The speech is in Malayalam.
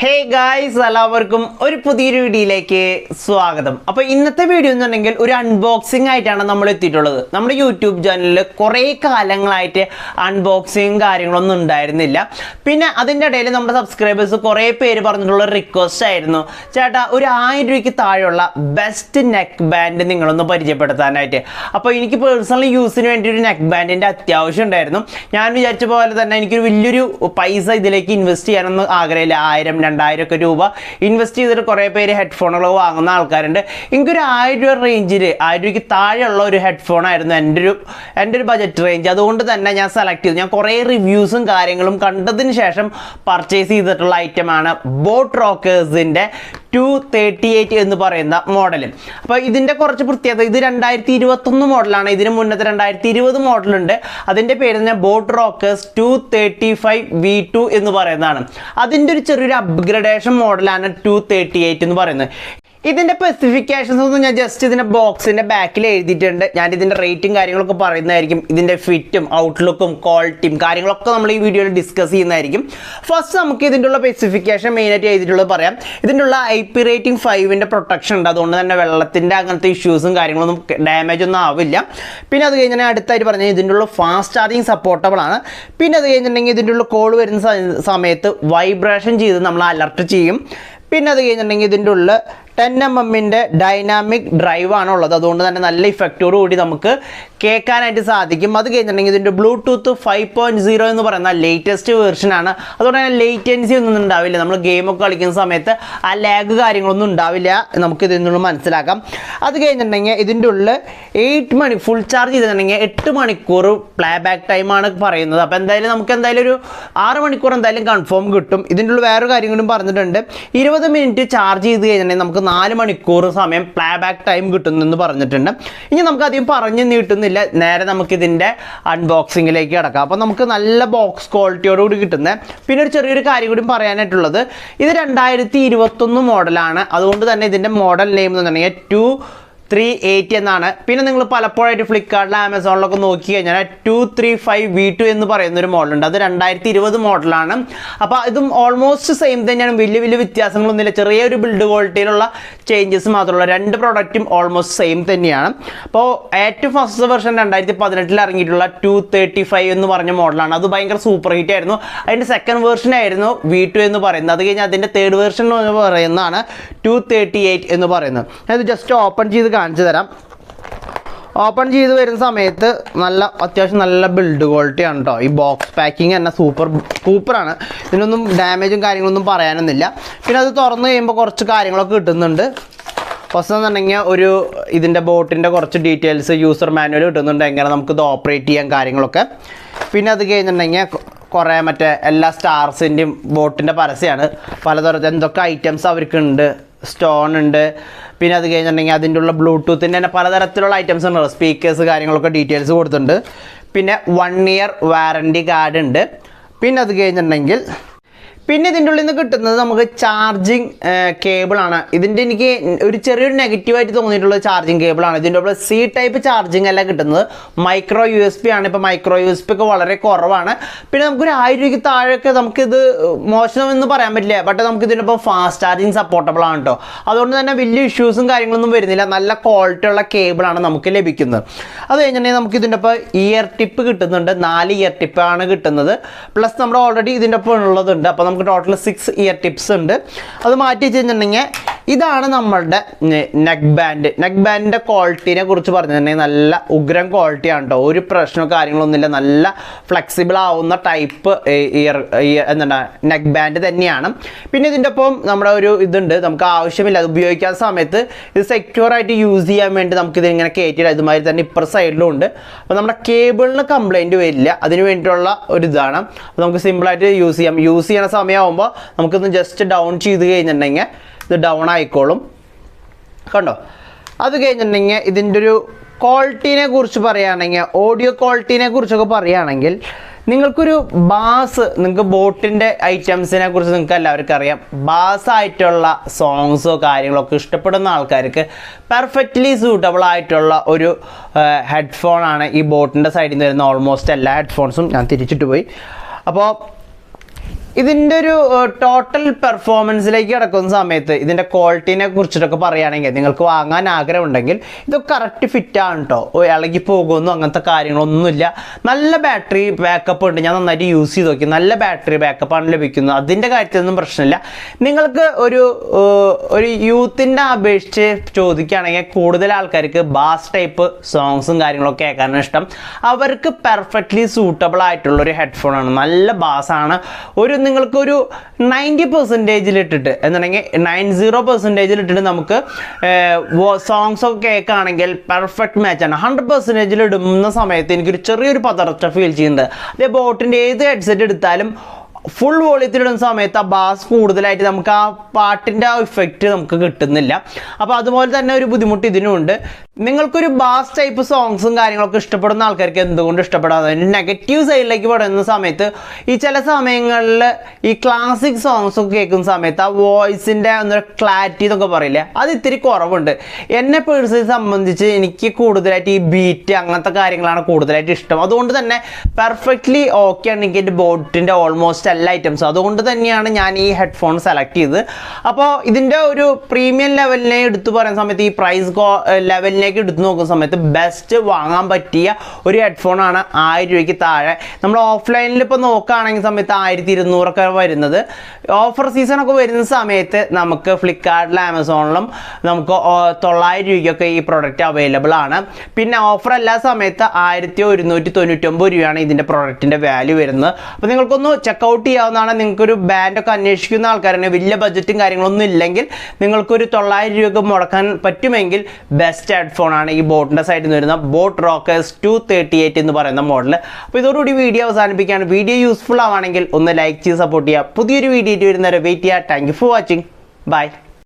Hey guys, എല്ലാവർക്കും ഒരു പുതിയൊരു വീഡിയോയിലേക്ക് സ്വാഗതം. അപ്പോൾ ഇന്നത്തെ വീഡിയോ എന്ന് പറഞ്ഞെങ്കിൽ ഒരു അൺബോക്സിംഗ് ആയിട്ടാണ് നമ്മൾ എത്തിയിട്ടുള്ളത്. നമ്മുടെ യൂട്യൂബ് ചാനലിൽ കുറേ കാലങ്ങളായിട്ട് അൺബോക്സിംഗ് കാര്യങ്ങളൊന്നും ഉണ്ടായിരുന്നില്ല. പിന്നെ അതിൻ്റെ ഇടയിൽ നമ്മുടെ സബ്സ്ക്രൈബേഴ്സ് കുറേ പേര് പറഞ്ഞിട്ടുള്ള റിക്വസ്റ്റ് ആയിരുന്നു, ചേട്ടാ ഒരു 1000 രൂപയ്ക്ക് താഴെയുള്ള ബെസ്റ്റ് നെക്ക് ബാൻഡ് നിങ്ങളൊന്ന് പരിചയപ്പെടുത്താനായിട്ട്. അപ്പോൾ എനിക്ക് പേഴ്സണൽ യൂസിന് വേണ്ടി ഒരു നെക്ക് ബാൻഡിൻ്റെ അത്യാവശ്യം ഉണ്ടായിരുന്നു. ഞാൻ വിചാരിച്ച പോലെ തന്നെ എനിക്കൊരു വലിയൊരു പൈസ ഇതിലേക്ക് ഇൻവെസ്റ്റ് ചെയ്യാനൊന്നും ആഗ്രഹമില്ല. 1000-2000 രൂപ ഇൻവെസ്റ്റ് ചെയ്തിട്ട് കുറേ പേര് ഹെഡ്ഫോണുകൾ വാങ്ങുന്ന ആൾക്കാരുണ്ട്. എനിക്കൊരു 1000 രൂപ റേഞ്ചിൽ 1000 രൂപയ്ക്ക് താഴെയുള്ള ഒരു ഹെഡ്ഫോൺ ആയിരുന്നു എൻ്റെ ഒരു ബജറ്റ് റേഞ്ച്. അതുകൊണ്ട് തന്നെ ഞാൻ സെലക്ട് ചെയ്തു. ഞാൻ കുറേ റിവ്യൂസും കാര്യങ്ങളും കണ്ടതിന് ശേഷം പർച്ചേസ് ചെയ്തിട്ടുള്ള ഐറ്റമാണ് ബോട്ട് റോക്കേഴ്സിൻ്റെ 238 എന്ന് പറയുന്ന മോഡൽ. അപ്പോൾ ഇതിൻ്റെ കുറച്ച് പ്രത്യേകത, ഇത് 2021 മോഡലാണ്. ഇതിന് മുന്നത്തെ 2020 മോഡലുണ്ട്. അതിൻ്റെ പേര് തന്നെ ബോട്ട് റോക്കേഴ്സ് 235 V2 എന്ന് പറയുന്നതാണ്. അതിൻ്റെ ഒരു ചെറിയൊരു അപ്ഗ്രഡേഷൻ മോഡലാണ് 238 എന്ന് പറയുന്നത്. ഇതിൻ്റെ സ്പെസിഫിക്കേഷൻസ് ഒന്നും ഞാൻ ജസ്റ്റ് ഇതിൻ്റെ ബോക്സിൻ്റെ ബാക്കിൽ എഴുതിയിട്ടുണ്ട്. ഞാൻ ഇതിൻ്റെ റേറ്റും കാര്യങ്ങളൊക്കെ പറയുന്നതായിരിക്കും. ഇതിൻ്റെ ഫിറ്റും ഔട്ട്ലുക്കും ക്വാളിറ്റിയും കാര്യങ്ങളൊക്കെ നമ്മൾ ഈ വീഡിയോയിൽ ഡിസ്കസ് ചെയ്യുന്നതായിരിക്കും. ഫസ്റ്റ് നമുക്ക് ഇതിൻ്റെ ഉള്ള സ്പെസിഫിക്കേഷൻ മെയിനായിട്ട് എഴുതിയിട്ടുള്ളത് പറയാം. ഇതിൻ്റെ ഉള്ള IP റേറ്റിംഗ് 5ൻ്റെ പ്രൊട്ടക്ഷൻ ഉണ്ട്. അതുകൊണ്ട് തന്നെ വെള്ളത്തിൻ്റെ അങ്ങനത്തെ ഇഷ്യൂസും കാര്യങ്ങളൊന്നും ഡാമേജ് ഒന്നും ആവില്ല. പിന്നെ അത് കഴിഞ്ഞാൽ അടുത്തായിട്ട് പറഞ്ഞാൽ ഇതിൻ്റെ ഉള്ള ഫാസ്റ്റ് ചാർജിങ് സപ്പോർട്ടബിൾ ആണ്. പിന്നെ അത് കഴിഞ്ഞിട്ടുണ്ടെങ്കിൽ ഇതിൻ്റെ ഉള്ള കോൾ വരുന്ന സമയത്ത് വൈബ്രേഷൻ ചെയ്ത് നമ്മൾ അലർട്ട് ചെയ്യും. പിന്നെ അത് കഴിഞ്ഞിട്ടുണ്ടെങ്കിൽ ഇതിൻ്റെ ഉള്ള 10mm ഡൈനാമിക് ഡ്രൈവ് ആണ് ഉള്ളത്. അതുകൊണ്ട് തന്നെ നല്ല ഇഫക്റ്റോട് കൂടി നമുക്ക് കേൾക്കാനായിട്ട് സാധിക്കും. അത് കഴിഞ്ഞിട്ടുണ്ടെങ്കിൽ ഇതിൻ്റെ ബ്ലൂടൂത്ത് 5.0 എന്ന് പറയുന്ന ലേറ്റസ്റ്റ് വേർഷനാണ്. അതുകൊണ്ട് തന്നെ ലേറ്റൻസി ഒന്നും ഉണ്ടാവില്ല. നമ്മൾ ഗെയിമൊക്കെ കളിക്കുന്ന സമയത്ത് ആ ലാഗ് കാര്യങ്ങളൊന്നും ഉണ്ടാവില്ല. നമുക്ക് ഇതിനുള്ള മനസ്സിലാക്കാം. അത് കഴിഞ്ഞിട്ടുണ്ടെങ്കിൽ ഇതിൻ്റെ ഉള്ളിൽ 8 മണി ഫുൾ ചാർജ് ചെയ്തിട്ടുണ്ടെങ്കിൽ 8 മണിക്കൂർ പ്ലേ ബാക്ക് ടൈമാണ് പറയുന്നത്. അപ്പോൾ എന്തായാലും നമുക്ക് എന്തായാലും ഒരു 6 മണിക്കൂർ എന്തായാലും കൺഫേം കിട്ടും. ഇതിൻ്റെ ഉള്ളിൽ വേറൊരു കാര്യം കൂടി പറഞ്ഞിട്ടുണ്ട്. 20 മിനിറ്റ് ചാർജ് ചെയ്ത് കഴിഞ്ഞിട്ടുണ്ടെങ്കിൽ നമുക്ക് 4 മണിക്കൂർ സമയം പ്ലേ ബാക്ക് ടൈം കിട്ടുന്നെന്ന് പറഞ്ഞിട്ടുണ്ട്. ഇനി നമുക്ക് അധികം പറഞ്ഞു നീട്ടുന്നില്ല, നേരെ നമുക്കിതിൻ്റെ അൺബോക്സിങ്ങിലേക്ക് കിടക്കാം. അപ്പോൾ നമുക്ക് നല്ല ബോക്സ് ക്വാളിറ്റിയോടുകൂടി കിട്ടുന്നത്. പിന്നെ ഒരു ചെറിയൊരു കാര്യം കൂടി പറയാനായിട്ടുള്ളത്, ഇത് 2021 മോഡലാണ്. അതുകൊണ്ട് തന്നെ ഇതിൻ്റെ മോഡൽ നെയിം എന്ന് പറഞ്ഞിട്ടുണ്ടെങ്കിൽ 238 എന്നാണ്. പിന്നെ നിങ്ങൾ പലപ്പോഴായിട്ട് ഫ്ലിപ്കാർട്ടിൽ ആമസോണിലൊക്കെ നോക്കി കഴിഞ്ഞാൽ 235 V2 എന്ന് പറയുന്നൊരു മോഡലുണ്ട്. അത് 2020 മോഡലാണ്. അപ്പോൾ ഇതും ഓൾമോസ്റ്റ് സെയിം തന്നെയാണ്. വലിയ വ്യത്യാസങ്ങളൊന്നുമില്ല. ചെറിയൊരു ബിൽഡ് ക്വാളിറ്റിയിലുള്ള ചേഞ്ചസ് മാത്രമുള്ള രണ്ട് പ്രോഡക്റ്റും ഓൾമോസ്റ്റ് സെയിം തന്നെയാണ്. അപ്പോൾ ഏറ്റവും ഫസ്റ്റ് വെർഷൻ 2018 ഇറങ്ങിയിട്ടുള്ള 235 എന്ന് പറഞ്ഞ മോഡലാണ്. അത് ഭയങ്കര സൂപ്പർ ഹിറ്റ് ആയിരുന്നു. അതിൻ്റെ സെക്കൻഡ് വേർഷൻ ആയിരുന്നു V2 എന്ന് പറയുന്നത്. അത് കഴിഞ്ഞാൽ അതിൻ്റെ തേർഡ് വേർഷൻ എന്ന് പറയുന്നതാണ് 238 എന്ന് പറയുന്നത്. അത് ജസ്റ്റ് ഓപ്പൺ ചെയ്ത് കാണിച്ചു തരാം. ഓപ്പൺ ചെയ്ത് വരുന്ന സമയത്ത് അത്യാവശ്യം നല്ല ബിൽഡ് ക്വാളിറ്റി ആണ് കേട്ടോ. ഈ ബോക്സ് പാക്കിങ് തന്നെ സൂപ്പറാണ്. ഇതിനൊന്നും ഡാമേജും കാര്യങ്ങളൊന്നും പറയാനൊന്നുമില്ല. പിന്നെ അത് തുറന്ന് കഴിയുമ്പോൾ കുറച്ച് കാര്യങ്ങളൊക്കെ കിട്ടുന്നുണ്ട്. ഫസ്റ്റ് എന്നുണ്ടെങ്കിൽ ഇതിൻ്റെ ബോട്ടിൻ്റെ കുറച്ച് ഡീറ്റെയിൽസ്, യൂസർ മാനുവൽ കിട്ടുന്നുണ്ട്, എങ്ങനെ നമുക്കിത് ഓപ്പറേറ്റ് ചെയ്യാൻ കാര്യങ്ങളൊക്കെ. പിന്നെ അത് കഴിഞ്ഞിട്ടുണ്ടെങ്കിൽ കുറേ എല്ലാ സ്റ്റാർസിൻ്റെയും ബോട്ടിൻ്റെ പരസ്യമാണ്. പലതരത്തിൽ എന്തൊക്കെ ഐറ്റംസ് അവർക്കുണ്ട്. സ്റ്റോൺ ഉണ്ട്. പിന്നെ അത് കഴിഞ്ഞിട്ടുണ്ടെങ്കിൽ അതിൻ്റെ ഉള്ള ബ്ലൂടൂത്തിൻ്റെ തന്നെ പലതരത്തിലുള്ള ഐറ്റംസ് ഉണ്ട്. സ്പീക്കേഴ്സ് കാര്യങ്ങളൊക്കെ ഡീറ്റെയിൽസ് കൊടുത്തിട്ടുണ്ട്. പിന്നെ 1 ഇയർ വാറൻറ്റി കാർഡ് ഉണ്ട്. പിന്നെ അത് കഴിഞ്ഞിട്ടുണ്ടെങ്കിൽ ഇതിൻ്റെ ഉള്ളിൽ നിന്ന് കിട്ടുന്നത് നമുക്ക് ചാർജിങ് കേബിളാണ്. ഇതിൻ്റെ എനിക്ക് ഒരു ചെറിയൊരു നെഗറ്റീവായിട്ട് തോന്നിയിട്ടുള്ള ചാർജിങ് കേബിളാണ്. ഇതിൻ്റെ ഉള്ളിൽ C ടൈപ്പ് ചാർജിങ് അല്ല കിട്ടുന്നത്, മൈക്രോ USB ആണ്. ഇപ്പോൾ മൈക്രോ USB ഒക്കെ വളരെ കുറവാണ്. പിന്നെ നമുക്കൊരു 1000 രൂപയ്ക്ക് താഴെയൊക്കെ നമുക്കിത് മോശമെന്ന് പറയാൻ പറ്റില്ല. ബട്ട് നമുക്ക് ഇതിനൊപ്പം ഫാസ്റ്റ് ചാർജിങ് സപ്പോർട്ടബിൾ ആണ് കേട്ടോ. അതുകൊണ്ട് തന്നെ വലിയ ഇഷ്യൂസും കാര്യങ്ങളൊന്നും വരുന്നില്ല. നല്ല ക്വാളിറ്റി ഉള്ള കേബിളാണ് നമുക്ക് ലഭിക്കുന്നത്. അത് കഴിഞ്ഞിട്ടുണ്ടെങ്കിൽ നമുക്ക് ഇതിൻ്റെ ഒപ്പം ഇയർ ടിപ്പ് കിട്ടുന്നുണ്ട്. 4 ഇയർ ടിപ്പാണ് കിട്ടുന്നത്. പ്ലസ് നമ്മുടെ ഓൾറെഡി ഇതിൻ്റെ ഒപ്പം ഉള്ളതുണ്ട്. അപ്പോൾ ടോട്ടൽ 6 ഇയർ ടിപ്സ് ഉണ്ട്. അത് മാറ്റി വെച്ച് കഴിഞ്ഞിട്ടുണ്ടെങ്കിൽ ഇതാണ് നമ്മളുടെ നെക്ക് ബാൻഡിൻ്റെ ക്വാളിറ്റിനെ കുറിച്ച് പറഞ്ഞിട്ടുണ്ടെങ്കിൽ നല്ല ഉഗ്രം ക്വാളിറ്റിയാണ് കേട്ടോ. ഒരു പ്രശ്നമോ കാര്യങ്ങളൊന്നുമില്ല. നല്ല ഫ്ലെക്സിബിൾ ആവുന്ന ടൈപ്പ് നെക്ക് ബാൻഡ് തന്നെയാണ്. പിന്നെ ഇതിൻ്റെ ഒപ്പം നമ്മുടെ ഇതുണ്ട്, നമുക്ക് ആവശ്യമില്ല, അത് ഉപയോഗിക്കാത്ത സമയത്ത് ഇത് സെക്യൂർ ആയിട്ട് യൂസ് ചെയ്യാൻ വേണ്ടി നമുക്കിത് ഇങ്ങനെ കയറ്റിയിടാം. ഇതുമാതിരി തന്നെ ഇപ്പുറ സൈഡിലും ഉണ്ട്. അപ്പോൾ നമ്മുടെ കേബിളിന് കംപ്ലൈൻറ്റ് വരില്ല. അതിന് വേണ്ടിയിട്ടുള്ള ഇതാണ്. അപ്പോൾ നമുക്ക് സിമ്പിളായിട്ട് യൂസ് ചെയ്യാം. യൂസ് ചെയ്യുന്ന സമയമാകുമ്പോൾ നമുക്കൊന്ന് ജസ്റ്റ് ഡൗൺ ചെയ്ത് കഴിഞ്ഞിട്ടുണ്ടെങ്കിൽ ഇത് ഡൗൺ ആയിക്കോളും. കണ്ടോ? അത് കഴിഞ്ഞിട്ടുണ്ടെങ്കിൽ ഇതിൻ്റെ ഒരു ക്വാളിറ്റീനെ കുറിച്ച് പറയുകയാണെങ്കിൽ, ഓഡിയോ ക്വാളിറ്റീനെ കുറിച്ചൊക്കെ പറയുകയാണെങ്കിൽ, നിങ്ങൾക്കൊരു ബാസ്, നിങ്ങൾക്ക് ബോട്ടിൻ്റെ ഐറ്റംസിനെ കുറിച്ച് നിങ്ങൾക്ക് എല്ലാവർക്കും അറിയാം. ബാസായിട്ടുള്ള സോങ്സോ കാര്യങ്ങളൊക്കെ ഇഷ്ടപ്പെടുന്ന ആൾക്കാർക്ക് പെർഫെക്റ്റ്ലി സൂട്ടബിൾ ആയിട്ടുള്ള ഒരു ഹെഡ്ഫോണാണ് ഈ ബോട്ടിൻ്റെ സൈഡിൽ നിന്ന് വരുന്ന ഓൾമോസ്റ്റ് എല്ലാ ഹെഡ്ഫോൺസും. ഞാൻ തിരിച്ചിട്ട് പോയി. അപ്പോൾ ഇതിൻ്റെ ഒരു ടോട്ടൽ പെർഫോമൻസിലേക്ക് കിടക്കുന്ന സമയത്ത് ഇതിൻ്റെ ക്വാളിറ്റീനെ കുറിച്ചിട്ടൊക്കെ പറയുകയാണെങ്കിൽ നിങ്ങൾക്ക് വാങ്ങാൻ ആഗ്രഹമുണ്ടെങ്കിൽ ഇത് കറക്റ്റ് ഫിറ്റാണ് കേട്ടോ. ഇളകി പോകുന്നു അങ്ങനത്തെ കാര്യങ്ങളൊന്നുമില്ല. നല്ല ബാറ്ററി ബാക്കപ്പ് ഉണ്ട്. ഞാൻ നന്നായിട്ട് യൂസ് ചെയ്ത് നോക്കി. നല്ല ബാറ്ററി ബാക്കപ്പാണ് ലഭിക്കുന്നത്. അതിൻ്റെ കാര്യത്തിലൊന്നും പ്രശ്നമില്ല. നിങ്ങൾക്ക് ഒരു യൂത്തിൻ്റെ അപേക്ഷിച്ച് ചോദിക്കുകയാണെങ്കിൽ കൂടുതൽ ആൾക്കാർക്ക് ബാസ് ടൈപ്പ് സോങ്സും കാര്യങ്ങളൊക്കെ കേൾക്കാനാണ് ഇഷ്ടം. അവർക്ക് പെർഫെക്റ്റ്ലി സൂട്ടബിൾ ആയിട്ടുള്ളൊരു ഹെഡ്ഫോണാണ്. നല്ല ബാസാണ്. നിങ്ങൾക്കൊരു 90% ഇട്ടിട്ട് എന്നുണ്ടെങ്കിൽ 90% ഇട്ടിട്ട് നമുക്ക് സോങ്സ് ഒക്കെ കേൾക്കുകയാണെങ്കിൽ പെർഫെക്റ്റ് മാച്ചാണ്. 100% ഇടുന്ന സമയത്ത് എനിക്കൊരു ചെറിയൊരു പതർച്ച ഫീൽ ചെയ്യുന്നുണ്ട്. അതേ ബോട്ടിൻ്റെ ഏത് ഹെഡ്സെറ്റ് എടുത്താലും ഫുൾ വോളിയത്തിലിടുന്ന സമയത്ത് ആ ബാസ് കൂടുതലായിട്ട് നമുക്ക് ആ പാട്ടിൻ്റെ ആ ഇഫക്റ്റ് നമുക്ക് കിട്ടുന്നില്ല. അപ്പോൾ അതുപോലെ തന്നെ ഒരു ബുദ്ധിമുട്ട് ഇതിനുമുണ്ട്. നിങ്ങൾക്കൊരു ബാസ് ടൈപ്പ് സോങ്സും കാര്യങ്ങളൊക്കെ ഇഷ്ടപ്പെടുന്ന ആൾക്കാർക്ക് എന്തുകൊണ്ട് ഇഷ്ടപ്പെടാതെ അതിൻ്റെ നെഗറ്റീവ് സൈഡിലേക്ക് പറയുന്ന സമയത്ത് ഈ ചില സമയങ്ങളിൽ ഈ ക്ലാസിക് സോങ്സ് ഒക്കെ കേൾക്കുന്ന സമയത്ത് ആ വോയിസിൻ്റെ ഒന്നൊരു ക്ലാരിറ്റി എന്നൊക്കെ പറയില്ലേ, അത് ഇത്തിരി കുറവുണ്ട്. എന്നെ പേഴ്സണലി സംബന്ധിച്ച് എനിക്ക് കൂടുതലായിട്ട് ഈ ബീറ്റ് അങ്ങനത്തെ കാര്യങ്ങളാണ് കൂടുതലായിട്ട് ഇഷ്ടം. അതുകൊണ്ട് തന്നെ പെർഫെക്റ്റ്ലി ഓക്കെയാണ് എനിക്ക് എൻ്റെ ബോട്ടിൻ്റെ ഓൾമോസ്റ്റ് എല്ലാ ഐറ്റംസും. അതുകൊണ്ട് തന്നെയാണ് ഞാൻ ഈ ഹെഡ്ഫോൺ സെലക്ട് ചെയ്തത്. അപ്പോൾ ഇതിൻ്റെ ഒരു പ്രീമിയം ലെവലിനെ എടുത്തു പറയുന്ന സമയത്ത് ഈ പ്രൈസ് ലെവലിനെ എടുത്തു നോക്കുന്ന സമയത്ത് ബെസ്റ്റ് വാങ്ങാൻ പറ്റിയ ഒരു ഹെഡ്ഫോണാണ്. 1000 രൂപയ്ക്ക് താഴെ. നമ്മൾ ഓഫ്ലൈനിൽ ഇപ്പോൾ നോക്കുകയാണെങ്കിൽ സമയത്ത് 1200 വരുന്നത്. ഓഫർ സീസണൊക്കെ വരുന്ന സമയത്ത് നമുക്ക് ഫ്ലിപ്കാർട്ടിലും ആമസോണിലും നമുക്ക് 900 രൂപയ്ക്കൊക്കെ ഈ പ്രൊഡക്റ്റ് അവൈലബിൾ ആണ്. പിന്നെ ഓഫർ എല്ലാ സമയത്ത് 1199 രൂപയാണ് ഇതിൻ്റെ പ്രൊഡക്റ്റിൻ്റെ വാല്യൂ വരുന്നത്. അപ്പോൾ നിങ്ങൾക്കൊന്ന് ചെക്കൗട്ട് ചെയ്യാവുന്നതാണ്. നിങ്ങൾക്കൊരു ബാൻഡൊക്കെ അന്വേഷിക്കുന്ന ആൾക്കാരാണ്, വലിയ ബഡ്ജറ്റും കാര്യങ്ങളൊന്നും ഇല്ലെങ്കിൽ നിങ്ങൾക്കൊരു 900 രൂപയൊക്കെ മുടക്കാൻ പറ്റുമെങ്കിൽ ബെസ്റ്റ് ഹെഡ്ഫോണാണ് ഈ ബോട്ടിൻ്റെ സൈഡിൽ നിന്ന് വരുന്ന ബോട്ട് RockerZ 238 എന്ന് പറയുന്ന മോഡൽ. അപ്പോൾ ഇതോടുകൂടി വീഡിയോ അവസാനിപ്പിക്കുകയാണ്. വീഡിയോ യൂസ്ഫുൾ ആവുകയാണെങ്കിൽ ഒന്ന് ലൈക്ക് ചെയ്ത് സപ്പോർട്ട് ചെയ്യുക. പുതിയൊരു വീഡിയോ വരുന്നവരെ വെയിറ്റ് ചെയ്യുക. Thank you for watching. By.